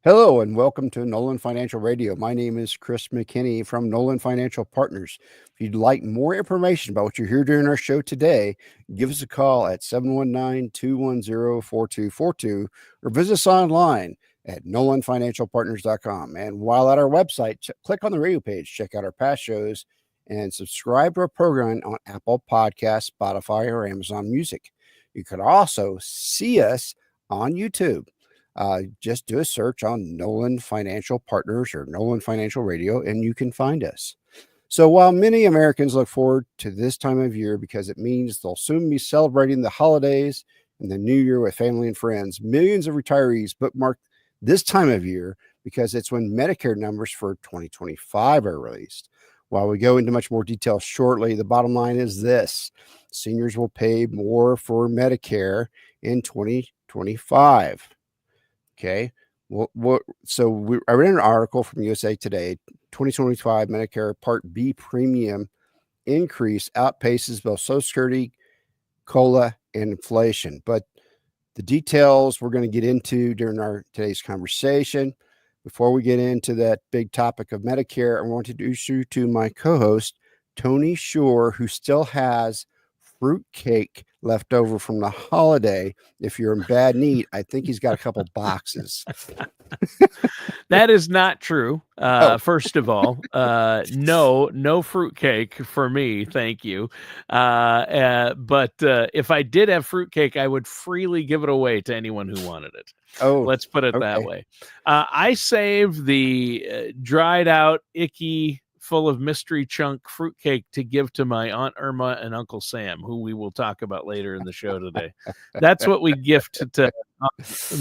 Hello and welcome to Nolan Financial Radio. My name is Chris McKinney from Nolan Financial Partners. If you'd like more information about what you hear during our show today, give us a call at 719-210-4242 or visit us online at nolanfinancialpartners.com. And while at our website, click on the radio page, check out our past shows, and subscribe to our program on Apple Podcasts, Spotify, or Amazon Music. You can also see us on YouTube. Just do a search on Nolan Financial Partners or Nolan Financial Radio, and you can find us. So while many Americans look forward to this time of year because it means they'll soon be celebrating the holidays and the new year with family and friends, millions of retirees bookmark this time of year because it's when Medicare numbers for 2025 are released. While we go into much more detail shortly, the bottom line is this: seniors will pay more for Medicare in 2025. Okay. I read an article from USA Today. 2025 Medicare Part B premium increase outpaces both Social Security, COLA, and inflation. But the details we're going to get into during today's conversation. Before we get into that big topic of Medicare, I want to introduce you to my co-host, Tony Shore, who still has fruitcake left over from the holiday. If you're in bad need, I think he's got a couple boxes. That is not true. First of all, no fruitcake for me. Thank you. But if I did have fruitcake, I would freely give it away to anyone who wanted it. Oh, let's put it that way. I saved the dried out, icky, full of mystery chunk fruitcake to give to my Aunt Irma and Uncle Sam, who we will talk about later in the show today. That's what we gift to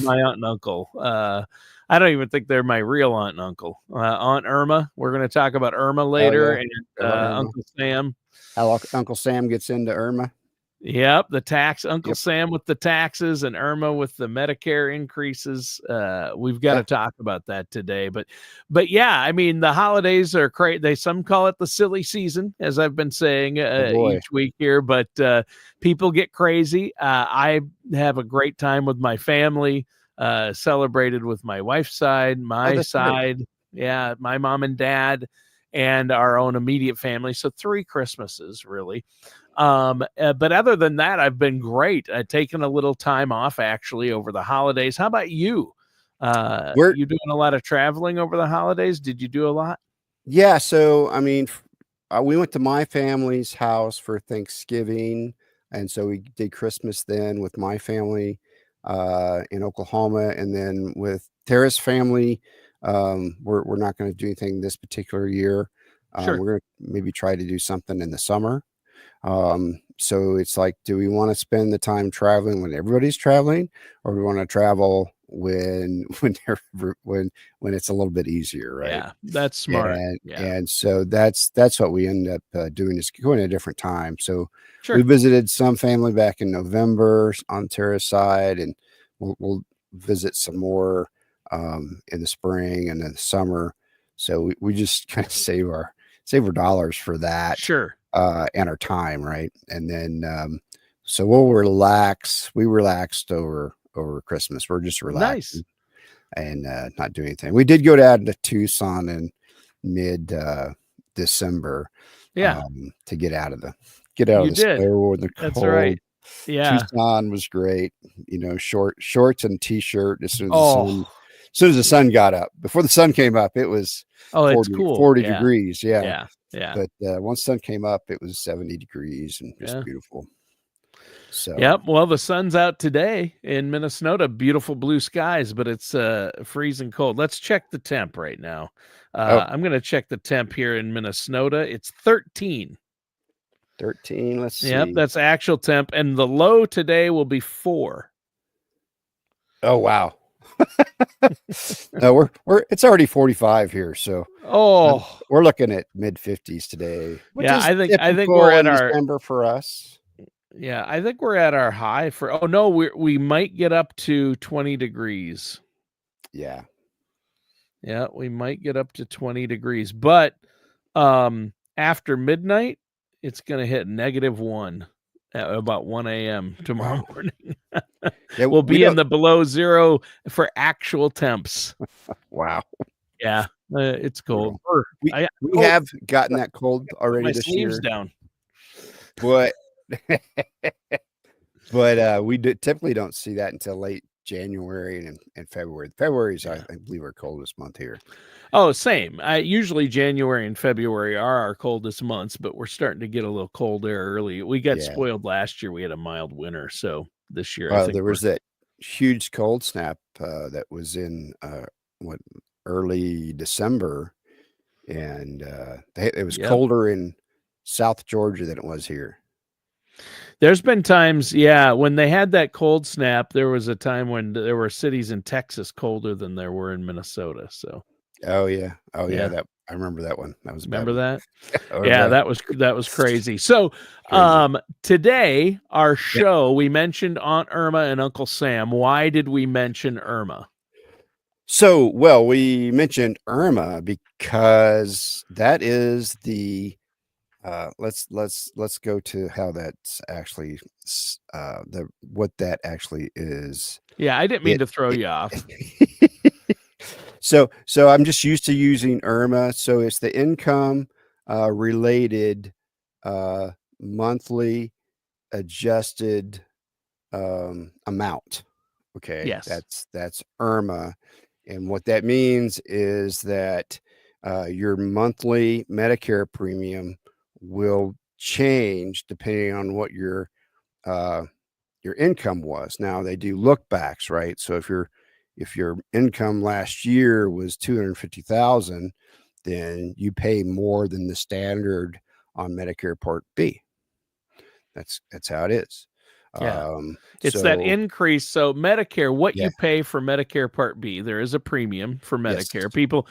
my aunt and uncle. I don't even think they're my real aunt and uncle. Aunt Irma, we're going to talk about Irma later, and Uncle Sam. How Uncle Sam gets into Irma? Yep, Uncle Sam with the taxes and Irma with the Medicare increases. We've got to talk about that today. But yeah, I mean, the holidays are crazy. Some call it the silly season, as I've been saying each week here. But people get crazy. I have a great time with my family. Celebrated with my wife's side, my side, my mom and dad, and our own immediate family. So 3 Christmases, really. But other than that, I've been great. I've taken a little time off actually over the holidays. How about you? You doing a lot of traveling over the holidays? Did you do a lot? Yeah. So, I mean, we went to my family's house for Thanksgiving. And so we did Christmas then with my family in Oklahoma. And then with Tara's family, we're not going to do anything this particular year. Sure. We're going to maybe try to do something in the summer. So it's like, do we want to spend the time traveling when everybody's traveling, or do we want to travel when it's a little bit easier, right? Yeah, that's smart. And so that's what we end up doing, is going at a different time. So we visited some family back in November on Tara's side, and we'll visit some more in the spring and in the summer. So we just kind of save our dollars for that. Sure. And our time, right? And then so we'll relax. We relaxed over Christmas. We're just relaxing and not doing anything. We did go down to Tucson in mid December. To get out of the snow and the cold. That's right. Yeah, Tucson was great. Shorts and t-shirt as soon as the sun got up. Before the sun came up, it was 40 degrees. Yeah. But once the sun came up, it was 70 degrees and just beautiful. So well, the sun's out today in Minnesota. Beautiful blue skies, but it's freezing cold. Let's check the temp right now. I'm going to check the temp here in Minnesota. It's 13. 13. Let's see. Yep, that's actual temp, and the low today will be 4. Oh wow. No, it's already 45 here, so we're looking at mid 50s today. I think we're at our December for us. Yeah, I think we're at our high for. Oh no, we might get up to 20 degrees. Yeah, we might get up to 20 degrees, but after midnight, it's going to hit -1. at about 1 a.m. tomorrow morning. Yeah, We'll we be in don't. the below zero for actual temps. Wow. Yeah, it's cold. Brutal. We I got we cold. have gotten that cold Put already my this sleeves year, down. but we typically don't see that until late January and February. February is, Yeah. I believe, our coldest month here. Oh, same. Usually January and February are our coldest months, but we're starting to get a little colder early. We got Yeah. spoiled last year. We had a mild winter, so this year I think There was that huge cold snap that was in what early December, and it was Yep. colder in South Georgia than it was here. There's been times, yeah, when they had that cold snap, there was a time when there were cities in Texas colder than there were in Minnesota. So, Oh yeah, yeah. that I remember that one. That was a bad Remember one. that? I remember Yeah, that. that was crazy. So, Crazy. today our Yeah. show we mentioned Aunt Irma and Uncle Sam. Why did we mention Irma? So, well, we mentioned Irma because that is the let's go to how that's actually the what that actually is. Yeah, I didn't mean It, to throw it you off. so I'm just used to using Irma. So it's the income related monthly adjusted amount. Okay, Yes. that's Irma, and what that means is that your monthly Medicare premium will change depending on what your income was. Now they do look backs, right? So if your income last year was 250,000, then you pay more than the standard on Medicare Part B. That's how it is. Yeah. It's that So increase. So Medicare, what yeah, you pay for Medicare Part B, there is a premium for yes, Medicare.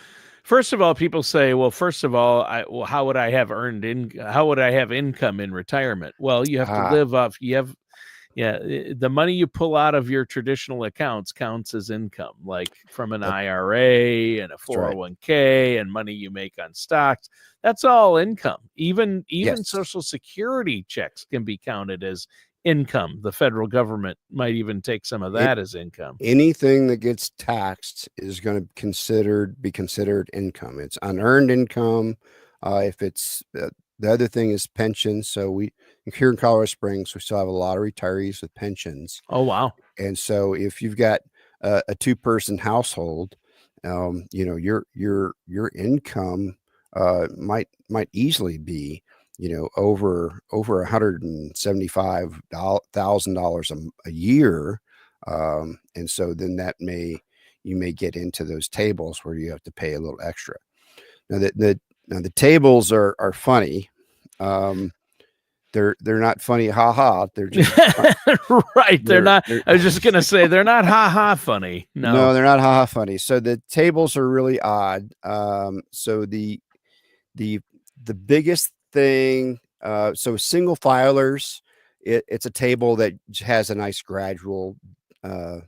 First of all, people say, well, first of all, how would I have how would I have income in retirement? Well, you have to ah, live off, the money you pull out of your traditional accounts counts as income, like from an that, IRA and a that's right. 401k and money you make on stocks. That's all income. Even Yes, Social Security checks can be counted as income. The federal government might even take some of it that as income. anything that gets taxed is going to be considered income. It's unearned income. If it's the other thing is pensions. So we here in Colorado Springs, we still have a lot of retirees with pensions. Oh, wow. And so if you've got a two-person household, your income might easily be, over $175,000 a year. And so then you may get into those tables where you have to pay a little extra. Now the tables are funny. They're not funny, haha. They're just Right. They're not. they're I was just going to say they're not ha ha funny. no, No. they're not haha funny. So the tables are really odd. So the the biggest thing, so single filers, it's a table that has a nice gradual uh,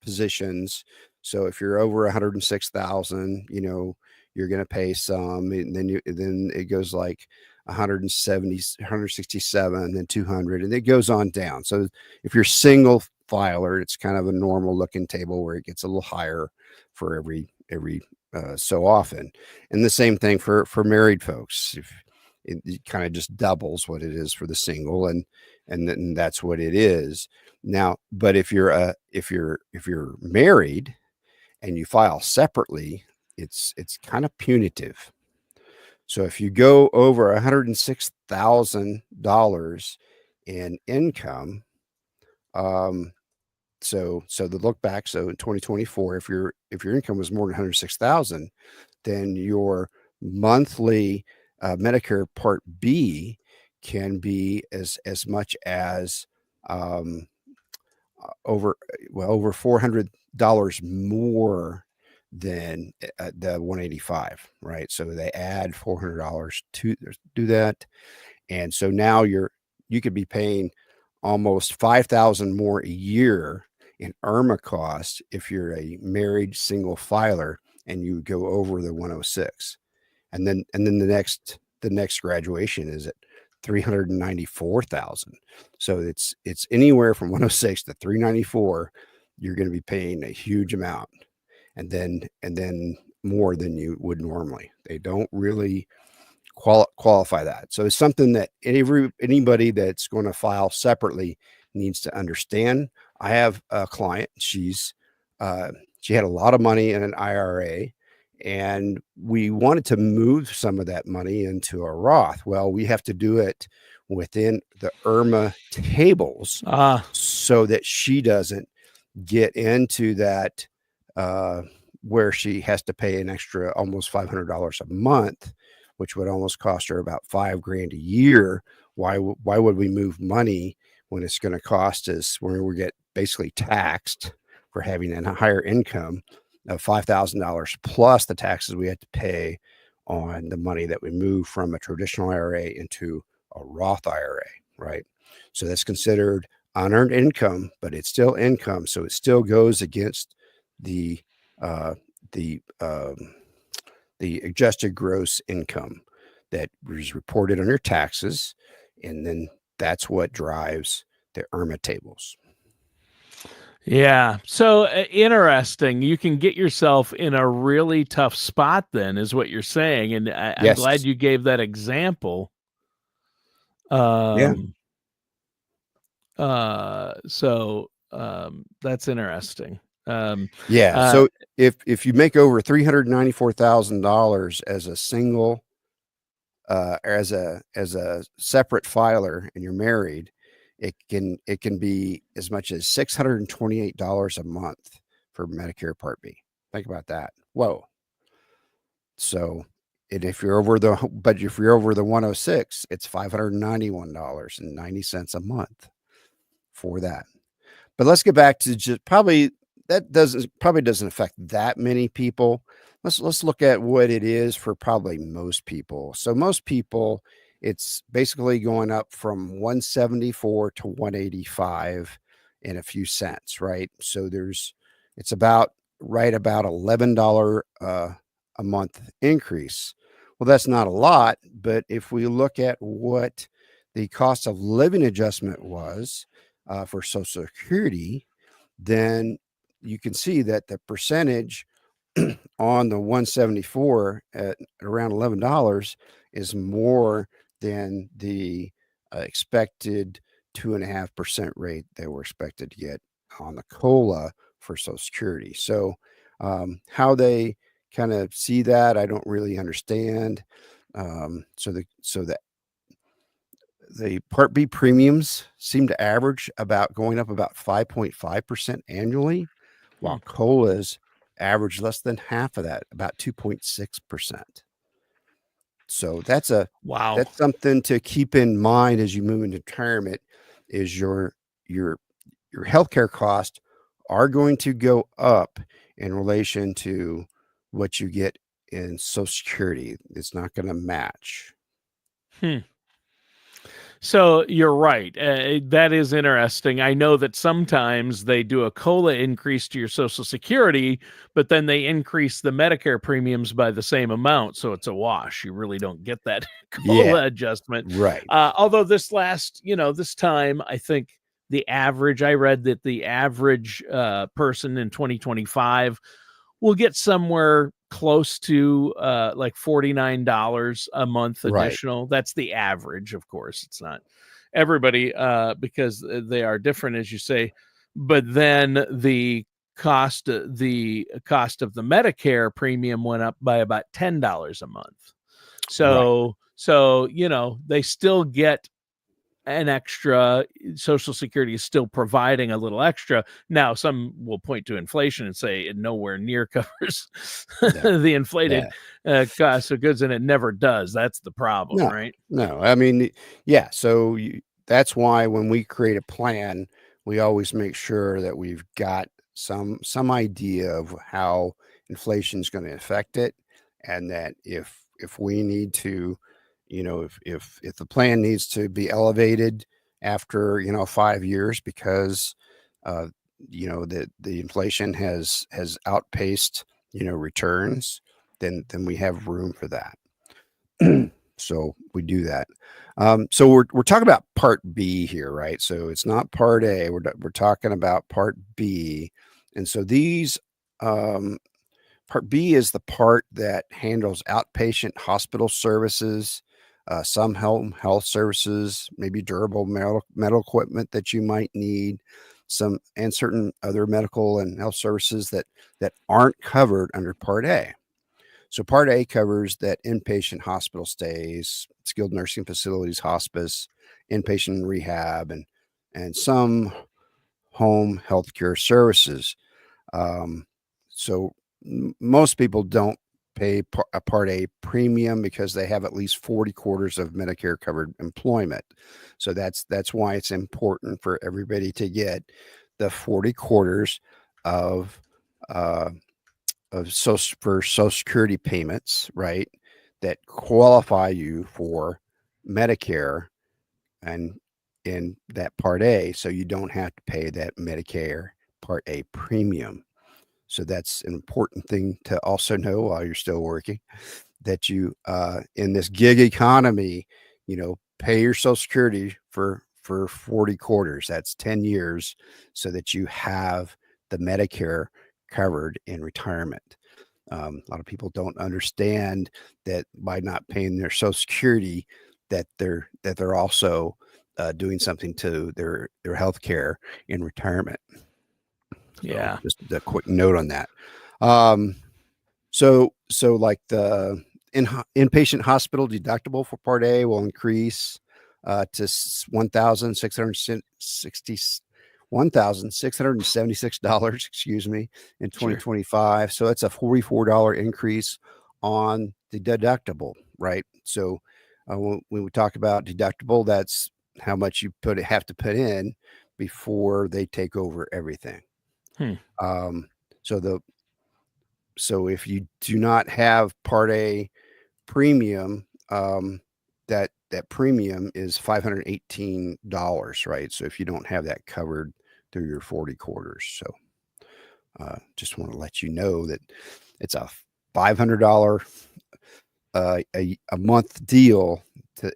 positions. So if you're over 106,000, you're going to pay some, and then it goes like 170, 167, then 200, and it goes on down. So if you're single filer, it's kind of a normal looking table where it gets a little higher for every so often. And the same thing for married folks. If it kind of just doubles what it is for the single, and then that's what it is. Now, but if you're married and you file separately, it's kind of punitive. So if you go over $106,000 in income, um, so the look back, so in 2024, if your income was more than 106,000, then your monthly Medicare Part B can be as much as um, over $400 more than the 185, right? So they add $400 to do that, and so now you could be paying almost 5,000 more a year in IRMA cost if you're a married single filer and you go over the 106. And then the next graduation is at $394,000. So it's anywhere from 106 to 394. You're going to be paying a huge amount, and then more than you would normally. They don't really qualify that. So it's something that anybody that's going to file separately needs to understand. I have a client. She had a lot of money in an IRA, and we wanted to move some of that money into a Roth. Well, we have to do it within the IRMA tables so that she doesn't get into that where she has to pay an extra almost $500 a month, which would almost cost her about $5,000 a year. Why would we move money when it's going to cost us, when we get basically taxed for having a higher income of $5,000 plus the taxes we had to pay on the money that we move from a traditional IRA into a Roth IRA, right? So that's considered unearned income, but it's still income. So it still goes against the adjusted gross income that is reported on your taxes. And then that's what drives the IRMA tables. Yeah. So interesting. You can get yourself in a really tough spot then, is what you're saying. And I'm glad you gave that example. So that's interesting. So if you make over $394,000 as a single, as a separate filer, and you're married, it can be as much as $628 a month for Medicare Part B. Think about that. Whoa. So, and if you're over the 106, it's $591.90 a month for that. But let's get back to just probably doesn't affect that many people. Let's look at what it is for probably most people. So most people, it's basically going up from 174 to 185 and a few cents, right? So it's about $11 a month increase. Well, that's not a lot, but if we look at what the cost of living adjustment was for Social Security, then you can see that the percentage on the 174 at around $11 is more than the expected 2.5% rate they were expected to get on the COLA for Social Security. So how they kind of see that, I don't really understand. So the Part B premiums seem to average going up about 5.5% annually, while COLAs average less than half of that, about 2.6%. So that's something to keep in mind as you move into retirement, is your healthcare costs are going to go up in relation to what you get in Social Security. It's not going to match. So you're right. That is interesting. I know that sometimes they do a COLA increase to your Social Security, but then they increase the Medicare premiums by the same amount. So it's a wash. You really don't get that COLA adjustment. Right. Although this time, I think I read that the average person in 2025 will get somewhere close to like $49 a month additional. Right. That's the average, of course. It's not everybody because they are different, as you say. But then the cost of the Medicare premium went up by about $10 a month. So they still get an extra. Social Security is still providing a little extra. Now, some will point to inflation and say it nowhere near covers the inflated cost of goods, and it never does. That's the problem, right? No, I mean, so that's why when we create a plan, we always make sure that we've got some idea of how inflation is going to affect it, and that if we need to, if the plan needs to be elevated after 5 years because the inflation has outpaced returns, then we have room for that. So we do that. So we're talking about Part B here, right? So it's not Part A. We're talking about Part B, and so these Part B is the part that handles outpatient hospital services, some home health services, maybe durable medical equipment that you might need, and certain other medical and health services that aren't covered under Part A. So Part A covers that inpatient hospital stays, skilled nursing facilities, hospice, inpatient rehab, and some home healthcare services. So most people don't pay a Part A premium because they have at least 40 quarters of Medicare covered employment. So that's why it's important for everybody to get the 40 quarters of for Social Security payments, right? That qualify you for Medicare and in that Part A, so you don't have to pay that Medicare Part A premium. So that's an important thing to also know while you're still working, that you in this gig economy, pay your Social Security for 40 quarters. That's 10 years, so that you have the Medicare covered in retirement. A lot of people don't understand that by not paying their Social Security, that they're also doing something to their health care in retirement. Yeah. So just a quick note on that. So like the inpatient hospital deductible for Part A will increase to $1,676, excuse me, in 2025. Sure. So it's a $44 increase on the deductible, right? So when we talk about deductible, that's how much you have to put in before they take over everything. So if you do not have Part A premium, that premium is $518, right? So if you don't have that covered through your 40 quarters, so just want to let you know that it's a $500 a month deal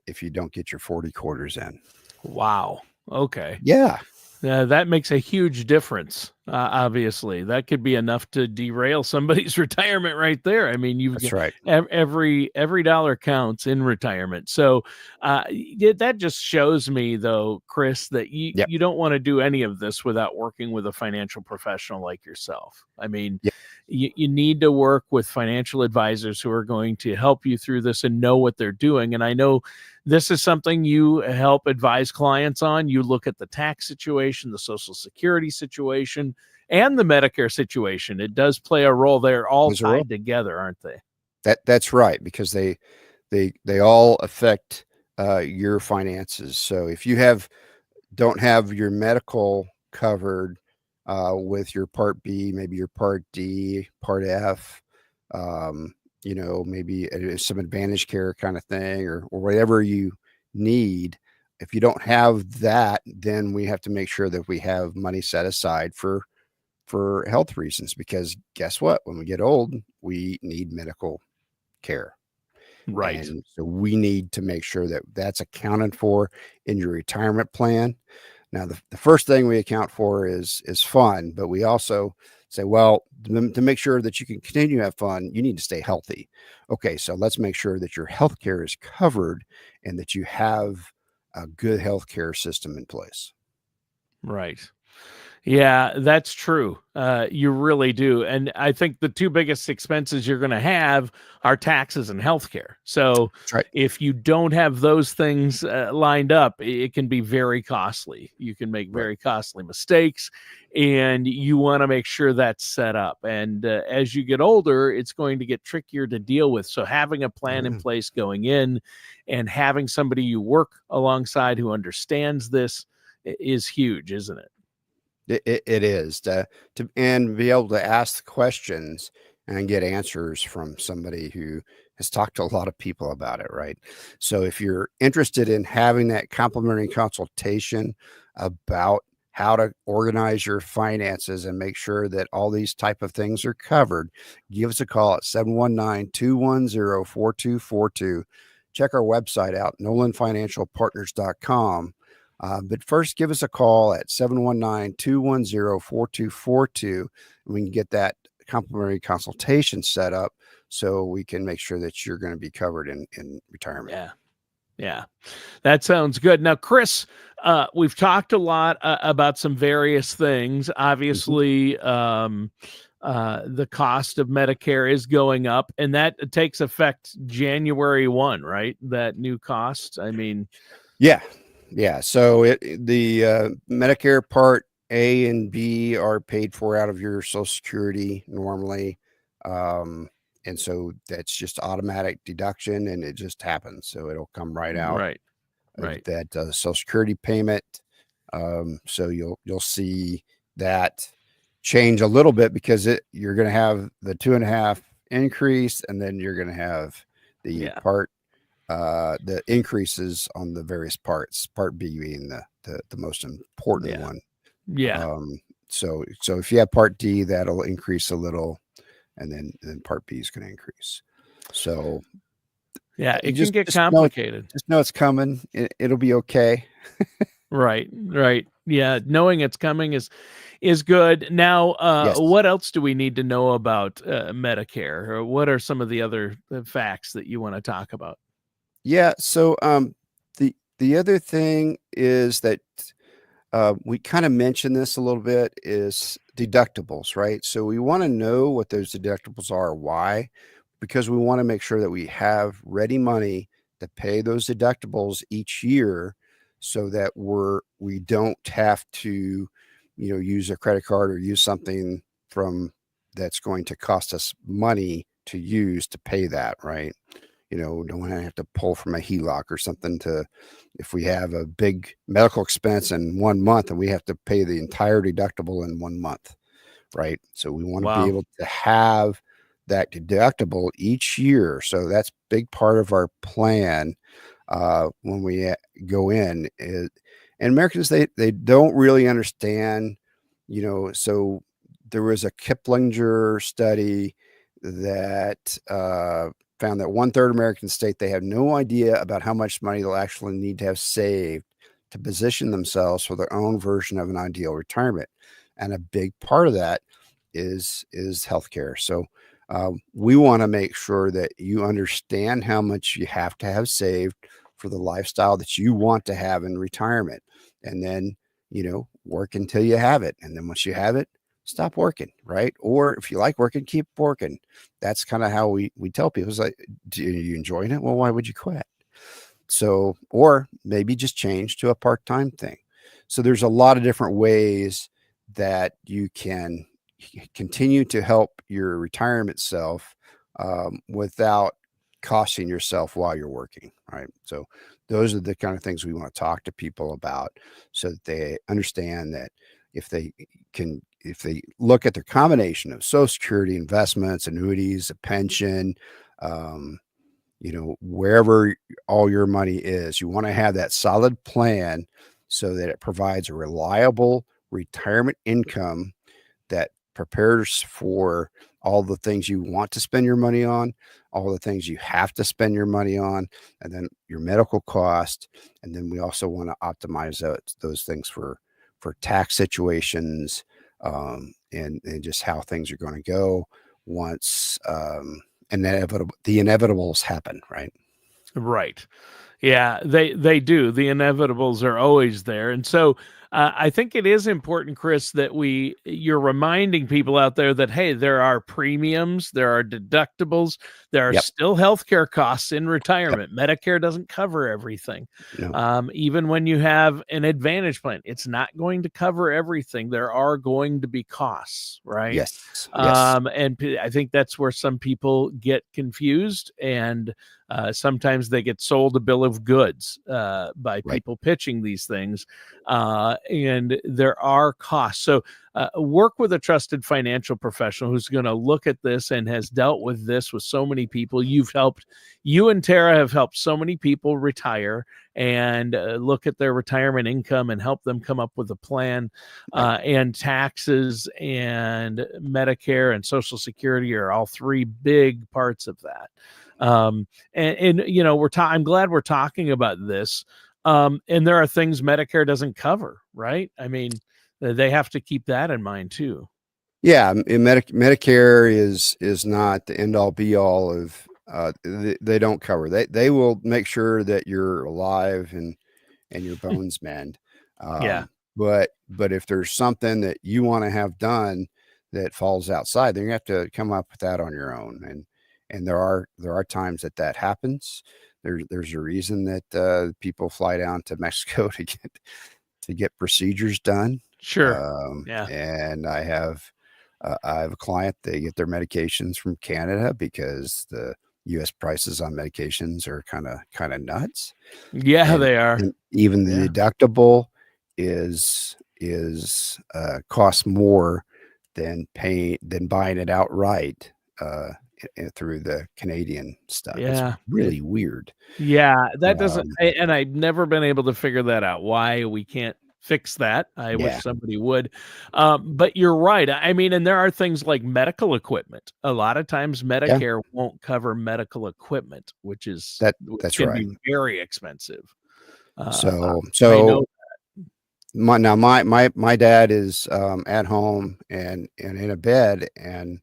if you don't get your 40 quarters in. Wow. Okay. Yeah. That makes a huge difference. Obviously, that could be enough to derail somebody's retirement right there. I mean, That's right. Every dollar counts in retirement. So that just shows me, though, Chris, that you don't want to do any of this without working with a financial professional like yourself. I mean, you need to work with financial advisors who are going to help you through this and know what they're doing. And I know this is something you help advise clients on. You look at the tax situation, the Social Security situation, and the Medicare situation. It does play a role. They're all tied together, aren't they? That's right, because they all affect your finances. So if you don't have your medical covered with your Part B, maybe your Part D, Part F, maybe some advantage care kind of thing, or whatever you need. If you don't have that, then we have to make sure that we have money set aside for health reasons, because guess what? When we get old, we need medical care. Right. And so we need to make sure that that's accounted for in your retirement plan. Now, the first thing we account for is fun, but we also say, well, to make sure that you can continue to have fun, you need to stay healthy. Okay, so let's make sure that your health care is covered and that you have a good health care system in place. Right. Yeah, that's true. You really do. And I think the two biggest expenses you're going to have are taxes and healthcare. So if you don't have those things lined up, it can be very costly. You can make very costly mistakes, and you want to make sure that's set up. And as you get older, it's going to get trickier to deal with. So having a plan in place going in and having somebody you work alongside who understands this is huge, isn't it? It is and be able to ask questions and get answers from somebody who has talked to a lot of people about it, right? So if you're interested in having that complimentary consultation about how to organize your finances and make sure that all these type of things are covered, give us a call at 719-210-4242. check our website out, nolanfinancialpartners.com. But first, give us a call at 719-210-4242, and we can get that complimentary consultation set up so we can make sure that you're going to be covered in retirement. Yeah, that sounds good. Now, Chris, we've talked a lot about some various things. Obviously, the cost of Medicare is going up, and that takes effect January 1, right? That new cost. I mean, yeah. So the Medicare Part A and B are paid for out of your Social Security normally. And so that's just automatic deduction, and it just happens. So it'll come right out. Right. That Social Security payment. So you'll see that change a little bit because you're going to have the 2.5 increase, and then you're going to have the the increases on the various parts. Part B being the most important one. Yeah. So if you have Part D, that'll increase a little. And then Part B is going to increase. So yeah, it can get complicated. Just know it's coming. It'll be okay. Right. Yeah, knowing it's coming is good. Now, Yes. What else do we need to know about Medicare? Or what are some of the other facts that you want to talk about? Yeah. So the other thing is that we kind of mentioned this a little bit is deductibles, right? So we want to know what those deductibles are. Why? Because we want to make sure that we have ready money to pay those deductibles each year, so that we don't have to, use a credit card or use something that's going to cost us money to use to pay that, right? Don't want to have to pull from a HELOC or something if we have a big medical expense in 1 month and we have to pay the entire deductible in 1 month, right? So we want to be able to have that deductible each year. So that's a big part of our plan when we go in. And Americans, they don't really understand, so there was a Kiplinger study that found that 1/3 Americans state they have no idea about how much money they'll actually need to have saved to position themselves for their own version of an ideal retirement. And a big part of that is healthcare. So we want to make sure that you understand how much you have to have saved for the lifestyle that you want to have in retirement. And then, work until you have it. And then once you have it, stop working, right? Or if you like working, keep working. That's kind of how we tell people. It's like, do you enjoying it? Well, why would you quit? So, or maybe just change to a part-time thing. So there's a lot of different ways that you can continue to help your retirement self without costing yourself while you're working, right? So those are the kind of things we want to talk to people about, so that they understand that if they look at their combination of Social Security, investments, annuities, a pension, wherever all your money is, you want to have that solid plan so that it provides a reliable retirement income that prepares for all the things you want to spend your money on, all the things you have to spend your money on, and then your medical cost. And then we also want to optimize those things for tax situations, and just how things are going to go once the inevitables happen, right? Right. Yeah, they do. The inevitables are always there. And so I think it is important, Chris, that you're reminding people out there that, hey, there are premiums, there are deductibles, there are still healthcare costs in retirement. Medicare doesn't cover everything. No. Even when you have an Advantage plan, it's not going to cover everything. There are going to be costs, right? Yes. And I think that's where some people get confused, and sometimes they get sold a bill of goods by people pitching these things, and there are costs. So work with a trusted financial professional who's going to look at this and has dealt with this with so many people. You and Tara have helped so many people retire and look at their retirement income and help them come up with a plan. And taxes and Medicare and Social Security are all three big parts of that. And I'm glad we're talking about this. And there are things Medicare doesn't cover, right? I mean, they have to keep that in mind too. Yeah, Medicare is not the end all be all of. They don't cover. They will make sure that you're alive and your bones mend. Yeah. But if there's something that you want to have done that falls outside, then you have to come up with that on your own. And there are times that happens. There's a reason that people fly down to Mexico to get procedures done. Sure. Yeah. And I have a client, they get their medications from Canada because the U.S. prices on medications are kind of nuts. Yeah, they are. And even the deductible is costs more than buying it outright through the Canadian stuff. Yeah, it's really weird. Yeah, that doesn't. And I've never been able to figure that out. Why we can't fix that? I wish somebody would. But you're right. I mean, and there are things like medical equipment. A lot of times, Medicare won't cover medical equipment, which is that's can right. be very expensive. So my dad is at home and in a bed, and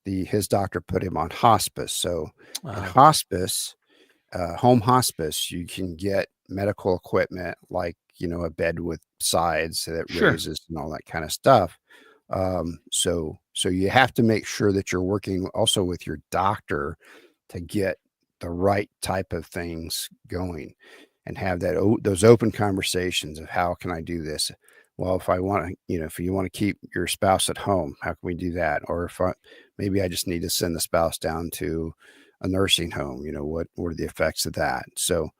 his doctor put him on hospice. So at hospice, home hospice, you can get medical equipment like a bed with sides that raises and all that kind of stuff. So you have to make sure that you're working also with your doctor to get the right type of things going, and have those open conversations of how can I do this? Well, if I want to, if you want to keep your spouse at home, how can we do that? Or maybe I just need to send the spouse down to a nursing home, what are the effects of that? So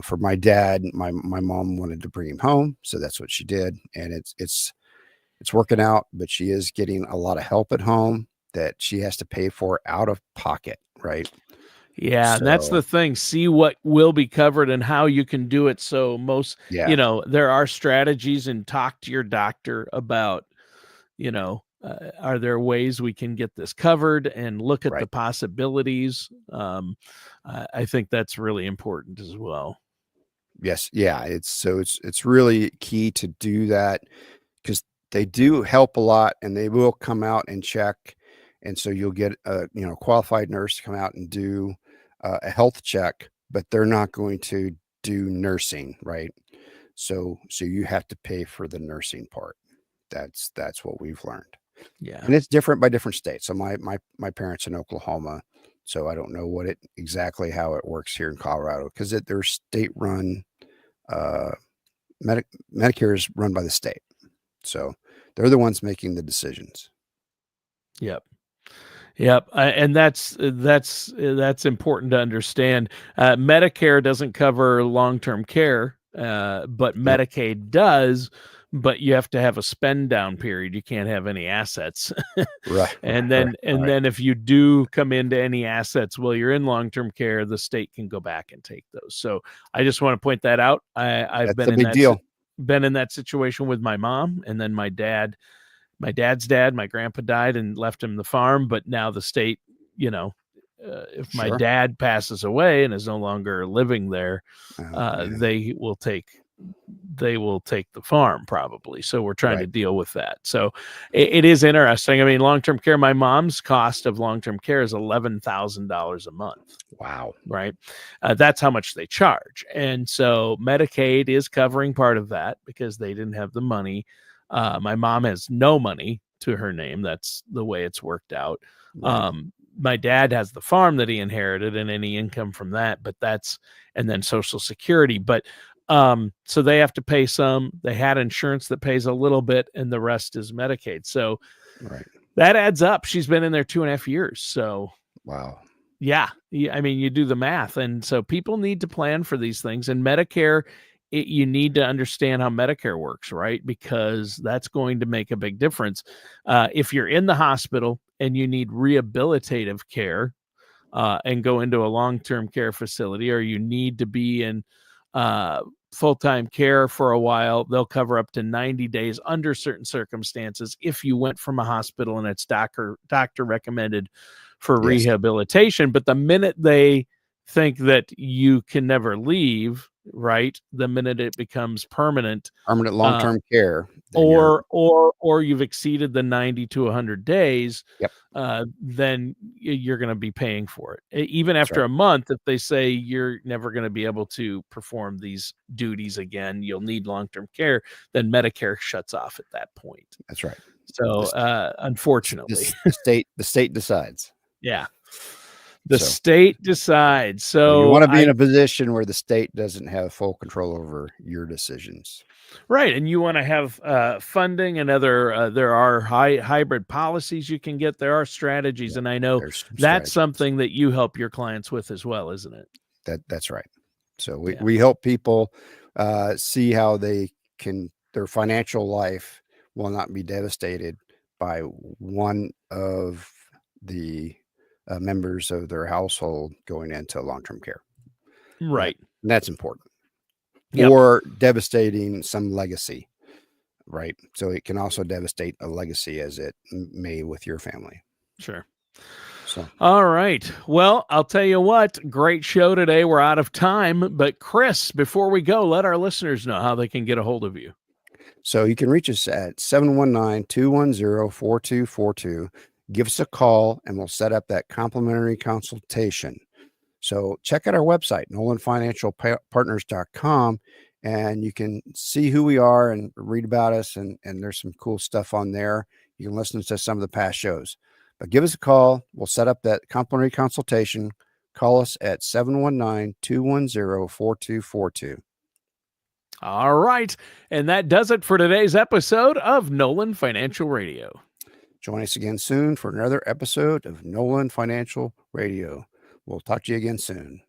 for my dad, my mom wanted to bring him home, so that's what she did, and it's working out. But she is getting a lot of help at home that she has to pay for out of pocket, right? Yeah, and that's the thing. See what will be covered and how you can do it. So there are strategies, and talk to your doctor about, are there ways we can get this covered, and look at the possibilities. I think that's really important as well. Yes. Yeah. It's really key to do that, because they do help a lot, and they will come out and check. And so you'll get a qualified nurse to come out and do a health check, but they're not going to do nursing, right? So you have to pay for the nursing part. That's what we've learned. Yeah. And it's different by different states. So my parents in Oklahoma, so I don't know exactly how it works here in Colorado, because they're state run. Medicare is run by the state, so they're the ones making the decisions. Yep. And that's important to understand. Medicare doesn't cover long-term care, but Medicaid does. But you have to have a spend down period. You can't have any assets. Right. And then if you do come into any assets while you're in long-term care, the state can go back and take those. So I just want to point that out. I've been in that situation with my mom, and then my dad's dad, my grandpa, died and left him the farm. But now the state, if my dad passes away and is no longer living there, they will take the farm probably. So we're trying to deal with that. So it is interesting. I mean, long-term care, my mom's cost of long-term care is $11,000 a month. Wow. Right. That's how much they charge. And so Medicaid is covering part of that because they didn't have the money. My mom has no money to her name. That's the way it's worked out. Right. My dad has the farm that he inherited and any income from that, and then Social Security. But so they have to pay some. They had insurance that pays a little bit, and the rest is Medicaid. So that adds up. She's been in there 2.5 years. So wow. Yeah. I mean, you do the math. And so people need to plan for these things. And Medicare, you need to understand how Medicare works, right? Because that's going to make a big difference. If you're in the hospital and you need rehabilitative care and go into a long-term care facility, or you need to be in full-time care for a while, they'll cover up to 90 days under certain circumstances if you went from a hospital and it's doctor recommended for Yes. rehabilitation. But the minute they think that you can never leave, right? The minute it becomes permanent, Permanent long-term care. Then you're, or you've exceeded the 90 to 100 days, yep, then you're going to be paying for it. Even that's after right. a month, if they say you're never going to be able to perform these duties again, you'll need long-term care, then Medicare shuts off at that point. That's right. So, unfortunately, The state decides. yeah, the So state decides. so you So want to be in a position where the state doesn't have full control over your decisions. right, and you want to have funding and other. There are hybrid policies you can get. There are strategies, Yeah, and I know there's some that's strategies. something that you help your clients with as well, isn't it? That's right. So Yeah. we help people see how their financial life will not be devastated by one of the members of their household going into long-term care. Right. That's important. Yep. Or devastating some legacy, right? So it can also devastate a legacy as it may with your family. Sure. So, All right. Well, I'll tell you what, great show today. We're out of time. But Chris, before we go, let our listeners know how they can get a hold of you. so you can reach us at 719-210-4242. Give us a call and we'll set up that complimentary consultation. So check out our website, nolanfinancialpartners.com, and you can see who we are and read about us. And there's some cool stuff on there. You can listen to some of the past shows. But give us a call. We'll set up that complimentary consultation. Call us at 719-210-4242. All right. And that does it for today's episode of Nolan Financial Radio. Join us again soon for another episode of Nolan Financial Radio. We'll talk to you again soon.